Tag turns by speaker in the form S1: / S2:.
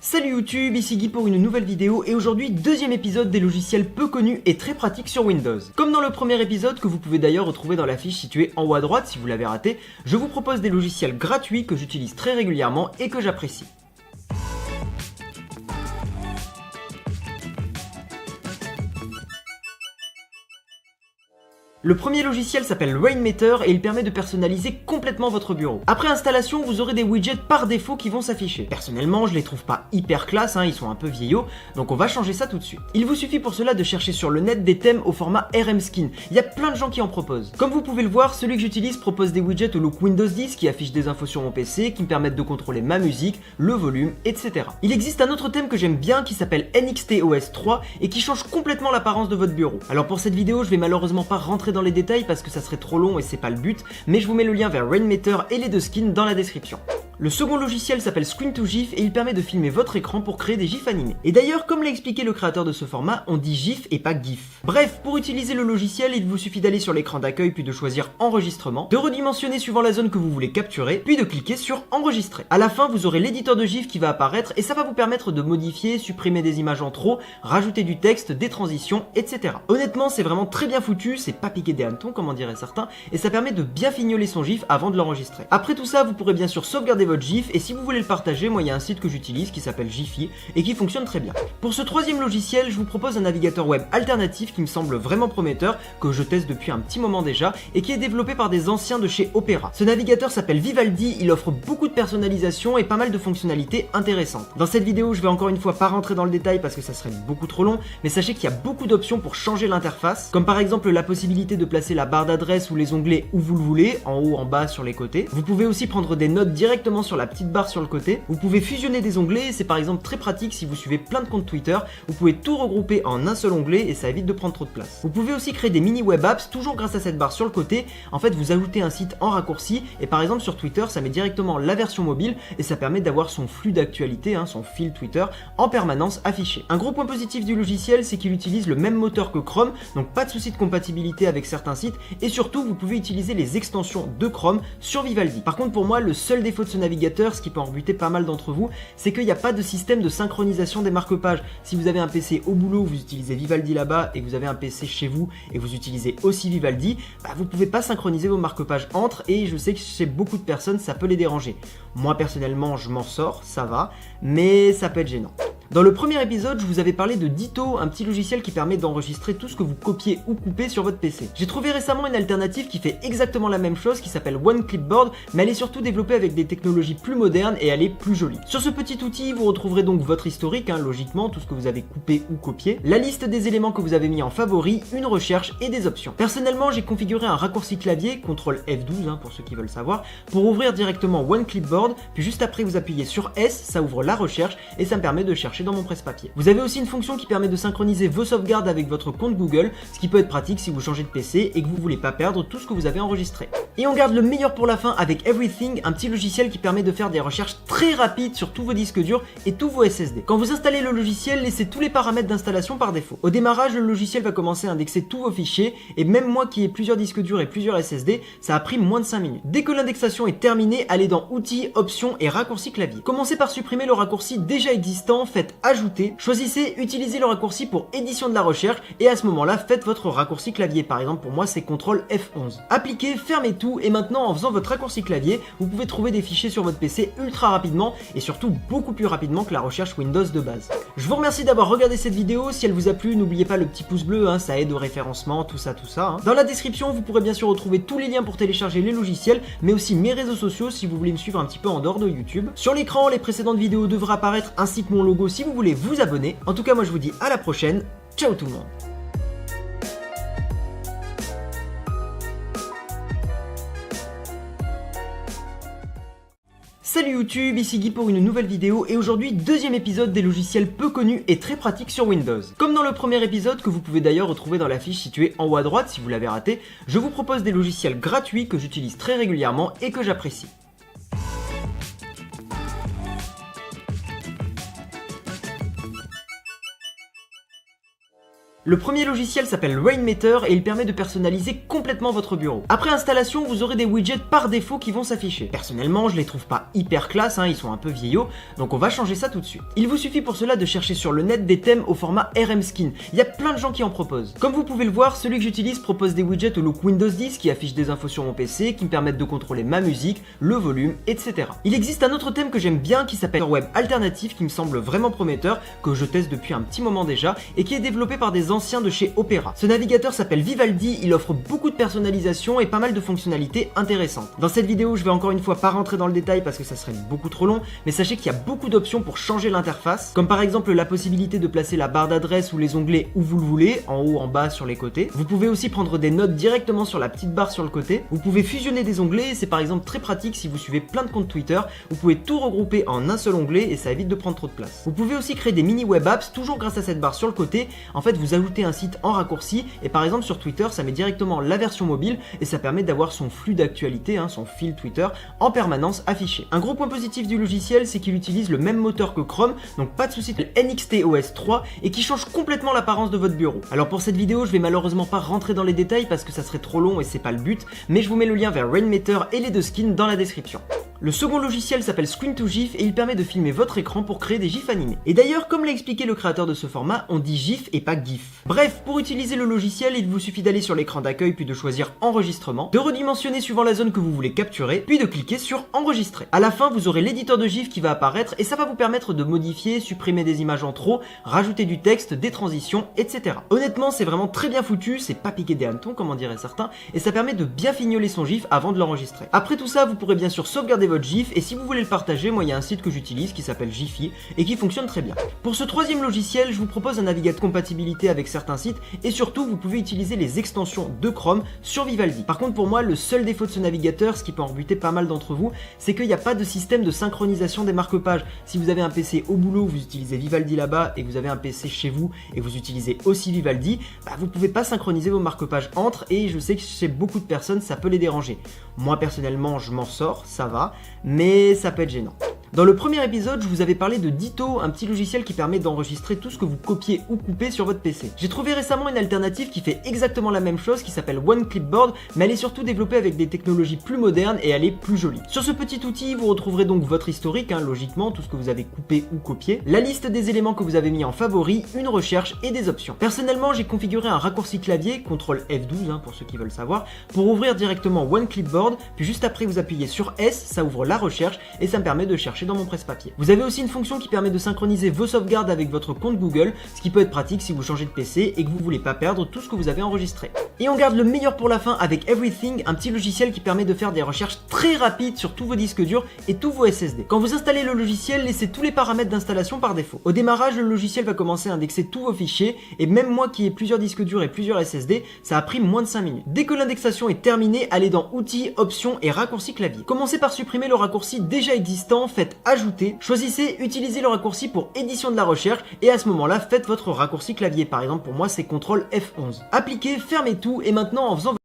S1: Salut YouTube, ici Guy pour une nouvelle vidéo et aujourd'hui deuxième épisode des logiciels peu connus et très pratiques sur Windows. Comme dans le premier épisode que vous pouvez d'ailleurs retrouver dans la fiche située en haut à droite si vous l'avez raté, je vous propose des logiciels gratuits que j'utilise très régulièrement et que j'apprécie. Le premier logiciel s'appelle Rainmeter et il permet de personnaliser complètement votre bureau. Après installation, vous aurez des widgets par défaut qui vont s'afficher. Personnellement, je les trouve pas hyper classe, ils sont un peu vieillots, donc on va changer ça tout de suite. Il vous suffit pour cela de chercher sur le net des thèmes au format RMskin. Il y a plein de gens qui en proposent. Comme vous pouvez le voir, celui que j'utilise propose des widgets au look Windows 10 qui affichent des infos sur mon PC, qui me permettent de contrôler ma musique, le volume, etc. Il existe un autre thème que j'aime bien qui s'appelle NXTOS 3 et qui change complètement l'apparence de votre bureau. Alors pour cette vidéo, je vais malheureusement pas rentrer dans les détails parce que ça serait trop long et c'est pas le but, mais je vous mets le lien vers Rainmeter et les deux skins dans la description. Le second logiciel s'appelle Screen2GIF et il permet de filmer votre écran pour créer des gifs animés. Et d'ailleurs, comme l'a expliqué le créateur de ce format, on dit GIF et pas GIF. Bref, pour utiliser le logiciel, il vous suffit d'aller sur l'écran d'accueil puis de choisir Enregistrement, de redimensionner suivant la zone que vous voulez capturer, puis de cliquer sur Enregistrer. À la fin, vous aurez l'éditeur de GIF qui va apparaître et ça va vous permettre de modifier, supprimer des images en trop, rajouter du texte, des transitions, etc. Honnêtement, c'est vraiment très bien foutu, c'est pas piqué des hannetons comme on dirait certains, et ça permet de bien fignoler son GIF avant de l'enregistrer. Après tout ça, vous pourrez bien sûr sauvegarder votre GIF et si vous voulez le partager, moi il y a un site que j'utilise qui s'appelle Giphy et qui fonctionne très bien. Pour ce troisième logiciel, je vous propose un navigateur web alternatif qui me semble vraiment prometteur, que je teste depuis un petit moment déjà et qui est développé par des anciens de chez Opera. Ce navigateur s'appelle Vivaldi, il offre beaucoup de personnalisation et pas mal de fonctionnalités intéressantes. Dans cette vidéo, je vais encore une fois pas rentrer dans le détail parce que ça serait beaucoup trop long, mais sachez qu'il y a beaucoup d'options pour changer l'interface, comme par exemple la possibilité de placer la barre d'adresse ou les onglets où vous le voulez, en haut, en bas, sur les côtés. Vous pouvez aussi prendre des notes directement sur la petite barre sur le côté. Vous pouvez fusionner des onglets et c'est par exemple très pratique si vous suivez plein de comptes Twitter. Vous pouvez tout regrouper en un seul onglet et ça évite de prendre trop de place. Vous pouvez aussi créer des mini web apps toujours grâce à cette barre sur le côté. En fait, vous ajoutez un site en raccourci et par exemple sur Twitter, ça met directement la version mobile et ça permet d'avoir son flux d'actualité, son fil Twitter en permanence affiché. Un gros point positif du logiciel, c'est qu'il utilise le même moteur que Chrome, donc pas de souci de compatibilité avec certains sites et surtout vous pouvez utiliser les extensions de Chrome sur Vivaldi. Par contre pour moi le seul défaut de ce navigateur, ce qui peut en rebuter pas mal d'entre vous, c'est qu'il n'y a pas de système de synchronisation des marque-pages. Si vous avez un PC au boulot, vous utilisez Vivaldi là-bas et vous avez un PC chez vous et vous utilisez aussi Vivaldi, vous pouvez pas synchroniser vos marque-pages entre et je sais que chez beaucoup de personnes ça peut les déranger. Moi personnellement je m'en sors, ça va, mais ça peut être gênant. Dans le premier épisode, je vous avais parlé de Ditto, un petit logiciel qui permet d'enregistrer tout ce que vous copiez ou coupez sur votre PC. J'ai trouvé récemment une alternative qui fait exactement la même chose, qui s'appelle OneClipboard, mais elle est surtout développée avec des technologies plus modernes et elle est plus jolie. Sur ce petit outil, vous retrouverez donc votre historique, logiquement, tout ce que vous avez coupé ou copié, la liste des éléments que vous avez mis en favori, une recherche et des options. Personnellement, j'ai configuré un raccourci clavier, CTRL F12 pour ceux qui veulent savoir, pour ouvrir directement OneClipboard, puis juste après vous appuyez sur S, ça ouvre la recherche et ça me permet de chercher dans mon presse-papier. Vous avez aussi une fonction qui permet de synchroniser vos sauvegardes avec votre compte Google, ce qui peut être pratique si vous changez de PC et que vous voulez pas perdre tout ce que vous avez enregistré. Et on garde le meilleur pour la fin avec Everything, un petit logiciel qui permet de faire des recherches très rapides sur tous vos disques durs et tous vos SSD. Quand vous installez le logiciel, laissez tous les paramètres d'installation par défaut. Au démarrage, le logiciel va commencer à indexer tous vos fichiers et même moi qui ai plusieurs disques durs et plusieurs SSD, ça a pris moins de 5 minutes. Dès que l'indexation est terminée, allez dans Outils, Options et Raccourcis clavier. Commencez par supprimer le raccourci déjà existant, faites Ajouter, choisissez utiliser le raccourci pour édition de la recherche et à ce moment-là, faites votre raccourci clavier. Par exemple, pour moi, c'est CTRL F11. Appliquez, fermez tout et maintenant, en faisant votre raccourci clavier, vous pouvez trouver des fichiers sur votre PC ultra rapidement et surtout beaucoup plus rapidement que la recherche Windows de base. Je vous remercie d'avoir regardé cette vidéo. Si elle vous a plu, n'oubliez pas le petit pouce bleu, ça aide au référencement, tout ça. Dans la description, vous pourrez bien sûr retrouver tous les liens pour télécharger les logiciels, mais aussi mes réseaux sociaux si vous voulez me suivre un petit peu en dehors de YouTube. Sur l'écran, les précédentes vidéos devraient apparaître ainsi que mon logo si vous voulez vous abonner. En tout cas, moi je vous dis à la prochaine. Ciao tout le monde. Salut YouTube, ici Guy pour une nouvelle vidéo et aujourd'hui deuxième épisode des logiciels peu connus et très pratiques sur Windows. Comme dans le premier épisode que vous pouvez d'ailleurs retrouver dans la fiche située en haut à droite si vous l'avez raté, je vous propose des logiciels gratuits que j'utilise très régulièrement et que j'apprécie. Le premier logiciel s'appelle Rainmeter et il permet de personnaliser complètement votre bureau. Après installation, vous aurez des widgets par défaut qui vont s'afficher. Personnellement, je les trouve pas hyper classe, ils sont un peu vieillots, donc on va changer ça tout de suite. Il vous suffit pour cela de chercher sur le net des thèmes au format RM Skin. Il y a plein de gens qui en proposent. Comme vous pouvez le voir, celui que j'utilise propose des widgets au look Windows 10 qui affichent des infos sur mon PC, qui me permettent de contrôler ma musique, le volume, etc. Il existe un autre thème que j'aime bien qui s'appelle Web Alternative qui me semble vraiment prometteur, que je teste depuis un petit moment déjà et qui est développé par des anciens de chez Opera. Ce navigateur s'appelle Vivaldi, il offre beaucoup de personnalisation et pas mal de fonctionnalités intéressantes. Dans cette vidéo, je vais encore une fois pas rentrer dans le détail parce que ça serait beaucoup trop long, mais sachez qu'il y a beaucoup d'options pour changer l'interface, comme par exemple la possibilité de placer la barre d'adresse ou les onglets où vous le voulez, en haut, en bas, sur les côtés. Vous pouvez aussi prendre des notes directement sur la petite barre sur le côté. Vous pouvez fusionner des onglets, c'est par exemple très pratique si vous suivez plein de comptes Twitter. Vous pouvez tout regrouper en un seul onglet et ça évite de prendre trop de place. Vous pouvez aussi créer des mini web apps, toujours grâce à cette barre sur le côté. En fait, vous ajoutez un site en raccourci et par exemple sur Twitter, ça met directement la version mobile et ça permet d'avoir son flux d'actualité, son fil Twitter, en permanence affiché. Un gros point positif du logiciel, c'est qu'il utilise le même moteur que Chrome, donc pas de souci, le NXT-OS 3 et qui change complètement l'apparence de votre bureau. Alors pour cette vidéo, je vais malheureusement pas rentrer dans les détails parce que ça serait trop long et c'est pas le but, mais je vous mets le lien vers Rainmeter et les deux skins dans la description. Le second logiciel s'appelle Screen2GIF et il permet de filmer votre écran pour créer des gifs animés. Et d'ailleurs, comme l'a expliqué le créateur de ce format, on dit GIF et pas GIF. Bref, pour utiliser le logiciel, il vous suffit d'aller sur l'écran d'accueil puis de choisir Enregistrement, de redimensionner suivant la zone que vous voulez capturer, puis de cliquer sur Enregistrer. À la fin, vous aurez l'éditeur de GIF qui va apparaître et ça va vous permettre de modifier, supprimer des images en trop, rajouter du texte, des transitions, etc. Honnêtement, c'est vraiment très bien foutu, c'est pas piqué des hannetons comme en diraient certains, et ça permet de bien fignoler son GIF avant de l'enregistrer. Après tout ça, vous pourrez bien sûr sauvegarder votre GIF et si vous voulez le partager, moi il y a un site que j'utilise qui s'appelle Giphy et qui fonctionne très bien. Pour ce troisième logiciel, je vous propose un navigateur de compatibilité avec certains sites et surtout vous pouvez utiliser les extensions de Chrome sur Vivaldi. Par contre pour moi le seul défaut de ce navigateur, ce qui peut en rebuter pas mal d'entre vous, c'est qu'il n'y a pas de système de synchronisation des marque-pages. Si vous avez un PC au boulot, vous utilisez Vivaldi là-bas et que vous avez un PC chez vous et vous utilisez aussi Vivaldi, vous pouvez pas synchroniser vos marque-pages entre et je sais que chez beaucoup de personnes ça peut les déranger. Moi personnellement je m'en sors, ça va, mais ça peut être gênant. Dans le premier épisode, je vous avais parlé de Ditto, un petit logiciel qui permet d'enregistrer tout ce que vous copiez ou coupez sur votre PC. J'ai trouvé récemment une alternative qui fait exactement la même chose, qui s'appelle OneClipboard, mais elle est surtout développée avec des technologies plus modernes et elle est plus jolie. Sur ce petit outil, vous retrouverez donc votre historique, logiquement, tout ce que vous avez coupé ou copié, la liste des éléments que vous avez mis en favori, une recherche et des options. Personnellement, j'ai configuré un raccourci clavier, CTRL F12 pour ceux qui veulent savoir, pour ouvrir directement OneClipboard, puis juste après vous appuyez sur S, ça ouvre la recherche et ça me permet de chercher dans mon presse-papier. Vous avez aussi une fonction qui permet de synchroniser vos sauvegardes avec votre compte Google, ce qui peut être pratique si vous changez de PC et que vous voulez pas perdre tout ce que vous avez enregistré. Et on garde le meilleur pour la fin avec Everything, un petit logiciel qui permet de faire des recherches très rapides sur tous vos disques durs et tous vos SSD. Quand vous installez le logiciel, laissez tous les paramètres d'installation par défaut. Au démarrage, le logiciel va commencer à indexer tous vos fichiers et même moi qui ai plusieurs disques durs et plusieurs SSD, ça a pris moins de 5 minutes. Dès que l'indexation est terminée, allez dans Outils, Options et Raccourcis clavier. Commencez par supprimer le raccourci déjà existant, faites Ajouter, choisissez Utiliser le raccourci pour édition de la recherche et à ce moment-là, faites votre raccourci clavier. Par exemple, pour moi, c'est CTRL F11. Appliquez, fermez tout et maintenant en faisant